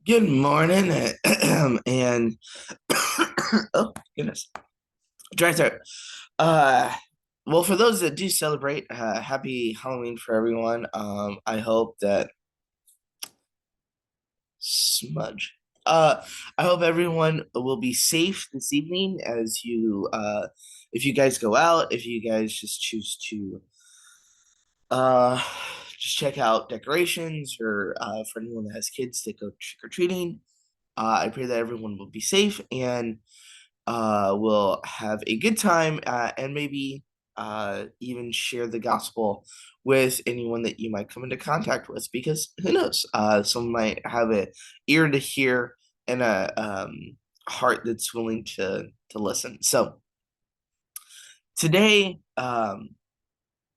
Good morning, and oh goodness, dry throat. Uh, well, for those that do celebrate, happy Halloween for everyone. I hope that smudge. I hope everyone will be safe this evening as if you guys go out, if you guys just choose to, uh, just check out decorations, or for anyone that has kids that go trick or treating. I pray that everyone will be safe and will have a good time, and maybe even share the gospel with anyone that you might come into contact with, because who knows, someone might have an ear to hear and a heart that's willing to listen. So today,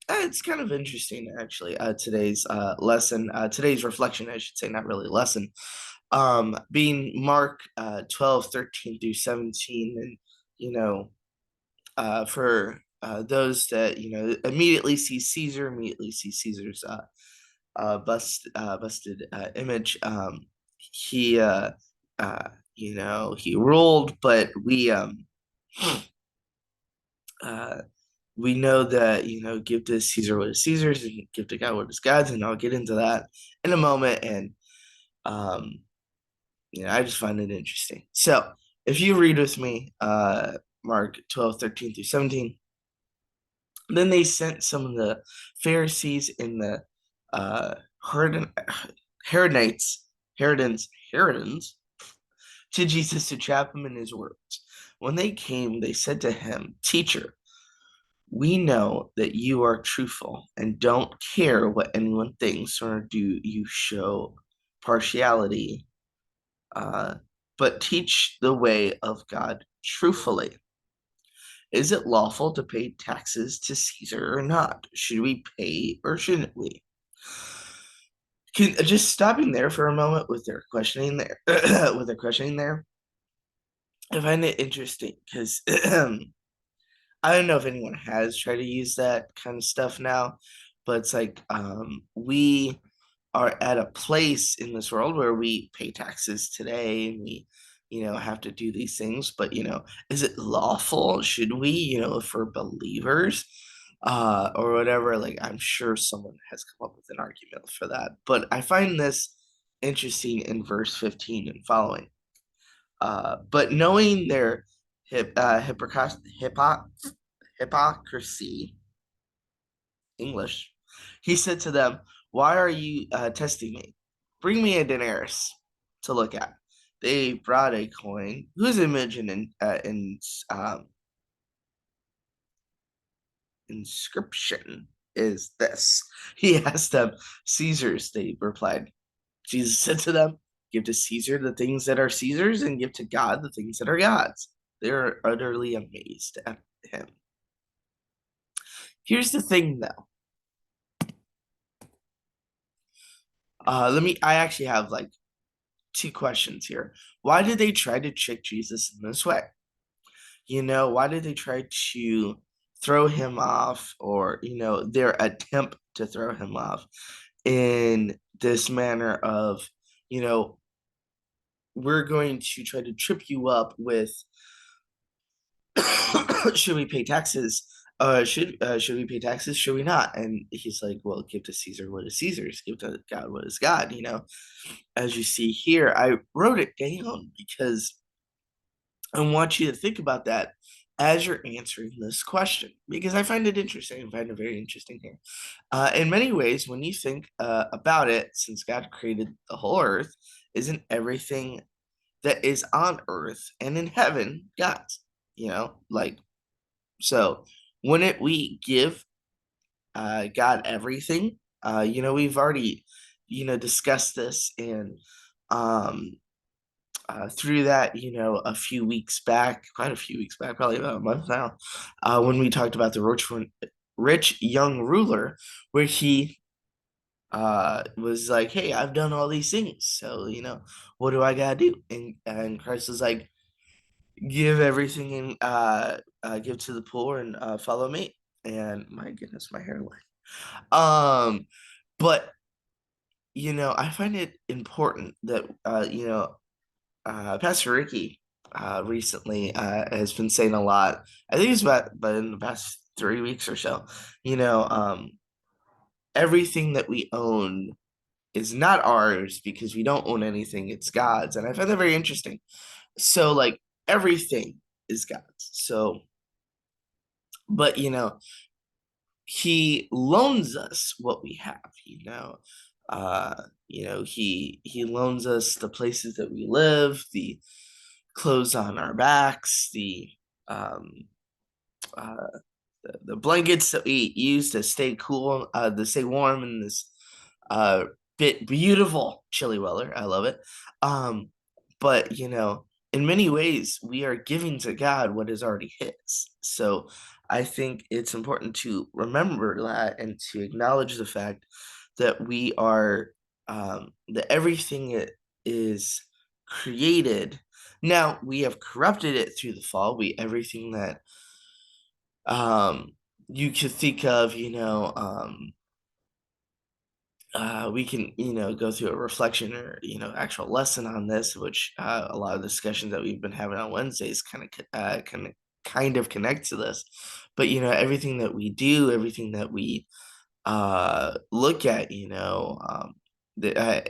it's kind of interesting actually. Today's lesson, today's reflection, I should say, not really lesson, being Mark 12, 13 through 17. And you know, for those that immediately see Caesar, immediately see Caesar's busted image. He he ruled, but uh, we know that give to Caesar what is Caesar's and give to God what is God's, and I'll get into that in a moment. And um, I just find it interesting. So if you read with me, Mark 12, 13 through 17. Then they sent some of the Pharisees and the uh, Herod- Herodites, Herodins to Jesus to trap him in his words. When they came, they said to him, Teacher, we know that you are truthful and don't care what anyone thinks, or do you show partiality, uh, but teach the way of God truthfully. Is it lawful to pay taxes to Caesar or not? Should we pay or shouldn't we? Just stopping there for a moment with their questioning there, with their questioning there, I find it interesting because I don't know if anyone has tried to use that kind of stuff now, but it's like we are at a place in this world where we pay taxes today, and we have to do these things. But is it lawful? Should we, for believers, or whatever? Like, I'm sure someone has come up with an argument for that, but I find this interesting in verse 15 and following. But knowing their hypocrisy, English, he said to them, Why are you testing me? Bring me a denarius to look at. They brought a coin whose image and inscription is this. He asked them, Caesar's, they replied. Jesus said to them, Give to Caesar the things that are Caesar's, and give to God the things that are God's. They are utterly amazed at him. Here's the thing, though. I actually have like two questions here. Why did they try to trick Jesus in this way? Why did they try to throw him off, or, their attempt to throw him off in this manner of, you know, we're going to try to trip you up with should we pay taxes? Should we pay taxes? Should we not? And he's like, well, give to Caesar what is Caesar's, give to God what is God. As you see here, I wrote it down because I want you to think about that as you're answering this question, because I find it interesting. I find it very interesting here. In many ways, when you think about it, since God created the whole earth, isn't everything that is on earth and in heaven God's? Like, so wouldn't we give God everything? We've already, discussed this, and um, through that, a few weeks back, quite a few weeks back, probably about a month now, when we talked about the rich young ruler, where he was like, "Hey, I've done all these things, so what do I gotta do?" And Christ was like, "Give everything and give to the poor, and follow me." And my goodness, my hairline. Um, but I find it important that Pastor Ricky recently has been saying a lot. I think it's but in the past 3 weeks or so. You know, um, Everything that we own is not ours because we don't own anything. It's God's, and I find that very interesting. So, like, everything is God's. So, but He loans us what we have. Uh, he loans us the places that we live, the clothes on our backs, um, uh, the blankets that we use to stay cool, to stay warm in this uh, beautiful chilly weather. I love it. Um, but in many ways, we are giving to God what is already His. So I think it's important to remember that and to acknowledge the fact that that everything is created. Now we have corrupted it through the fall. We everything that um you could think of, we can go through a reflection or actual lesson on this, which a lot of discussions that we've been having on Wednesdays kind of connect to this. But everything that we do, everything that we look at, that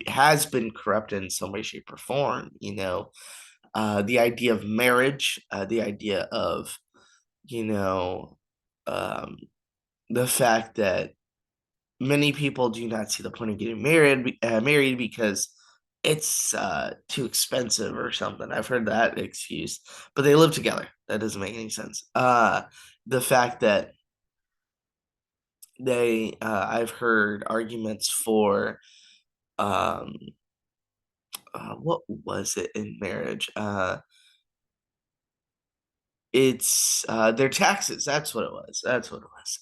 has been corrupted in some way, shape, or form. The idea of marriage, the idea of you know um, the fact that many people do not see the point of getting married because it's too expensive or something. I've heard that excuse, but they live together. That doesn't make any sense. The fact that I've heard arguments for um, what was it in marriage? It's their taxes. That's what it was. That's what it was.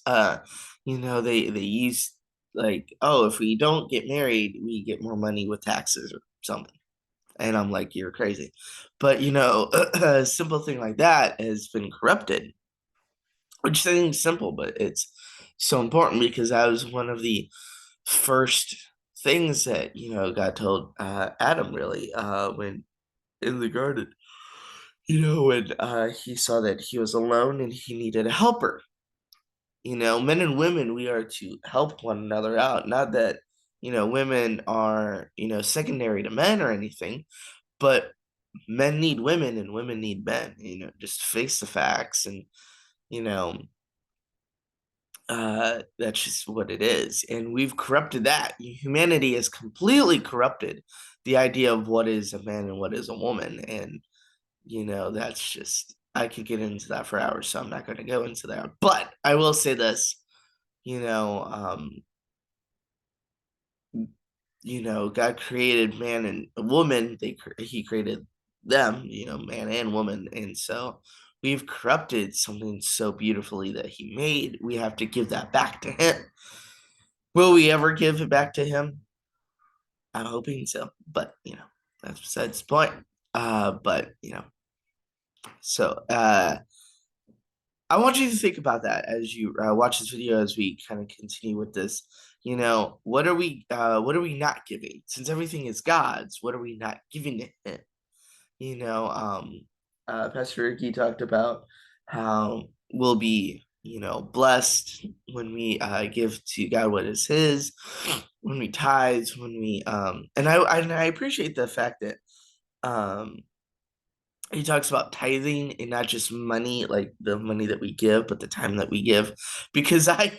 They use like, oh, if we don't get married, we get more money with taxes or something. And I'm like, you're crazy. But a simple thing like that has been corrupted, which seems simple, but it's so important because that was one of the first things that God told Adam really when in the garden. When he saw that he was alone and he needed a helper. Men and women, we are to help one another out. Not that, women are, secondary to men or anything, but men need women and women need men, just face the facts. And, you know, that's just what it is. And we've corrupted that. Humanity has completely corrupted the idea of what is a man and what is a woman. And that's just, I could get into that for hours, so I'm not going to go into that. But I will say this, you know, um, God created man and a woman. He created them, man and woman, and so we've corrupted something so beautifully that He made. We have to give that back to Him. Will we ever give it back to Him? I'm hoping so, but that's besides the point. But so I want you to think about that as you watch this video as we kind of continue with this. What are we not giving? Since everything is God's, what are we not giving to Him? You know, um, Pastor Ricky talked about how we'll be, blessed when we give to God what is His, when we tithe, when we and I appreciate the fact that um he talks about tithing and not just money, like the money that we give, but the time that we give, because I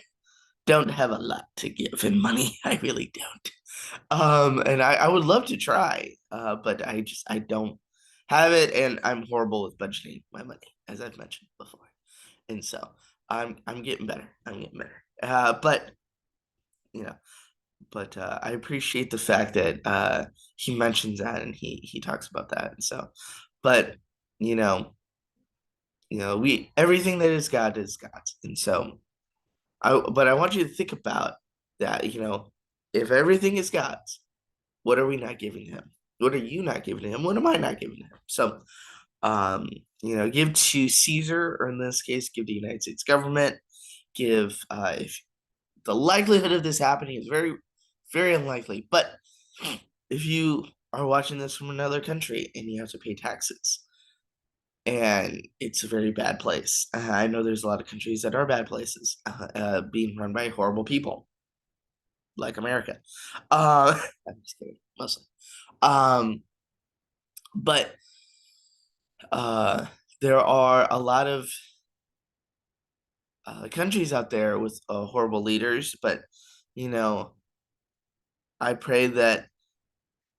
don't have a lot to give in money. I really don't. And I would love to try, but I don't have it, and I'm horrible with budgeting my money, as I've mentioned before. And so I'm getting better. I'm getting better. You know, I appreciate the fact that he mentions that and he talks about that. And so, but you know, we everything that is God is God's. And so I want you to think about that, if everything is God's, what are we not giving him? What are you not giving him? What am I not giving him? So um, give to Caesar, or in this case, give the United States government, give if the likelihood of this happening is very very unlikely. But if you are watching this from another country and you have to pay taxes, and it's a very bad place. I know there's a lot of countries that are bad places, being run by horrible people like America. I'm just kidding, mostly. Um, but uh, there are a lot of countries out there with horrible leaders, but you know, I pray that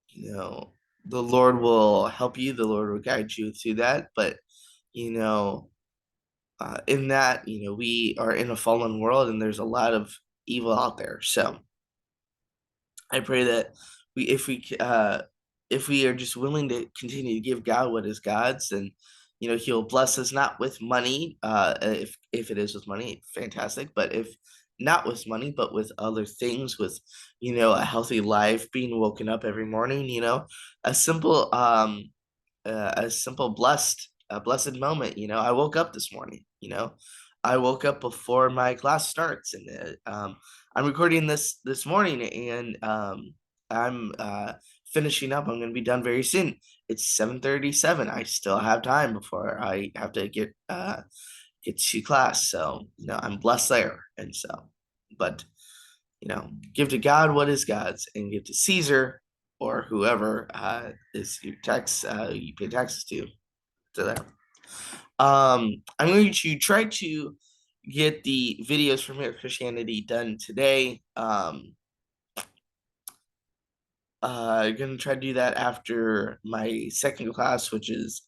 you know the Lord will help you, the Lord will guide you through that. But you know, in that, we are in a fallen world and there's a lot of evil out there. So I pray that if we are just willing to continue to give God what is God's, then He'll bless us not with money. If it is with money, fantastic. But if not with money, but with other things, with a healthy life, being woken up every morning, a simple a simple blessed a blessed moment. I woke up this morning. I woke up before my class starts, and I'm recording this morning, and I'm finishing up. I'm going to be done very soon. It's 7:37. I still have time before I have to get to class. So I'm blessed there, and so, but give to God what is God's, and give to Caesar or whoever is you pay taxes to them. I'm going to try to get the videos from Mere Christianity done today. I'm gonna try to do that after my second class, which is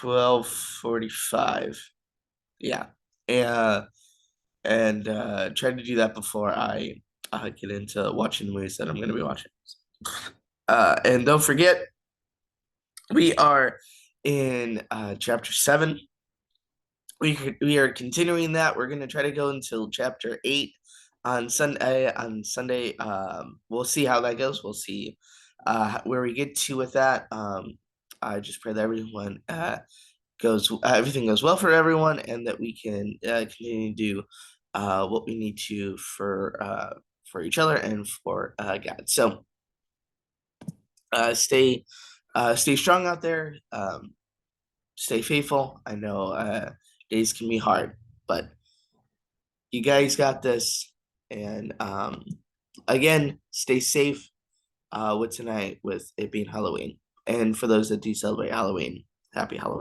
12:45. Yeah, and try to do that before I get into watching the movies that I'm gonna be watching. And don't forget, we are in chapter 7. We are continuing that. We're gonna try to go until chapter 8 on Sunday. We'll see how that goes. We'll see where we get to with that. I just pray that everything goes well for everyone, and that we can continue to do what we need to for each other and for God. So stay strong out there. Stay faithful. I know days can be hard, but you guys got this. And again, stay safe with tonight, with it being Halloween. And for those that do celebrate Halloween, happy Halloween.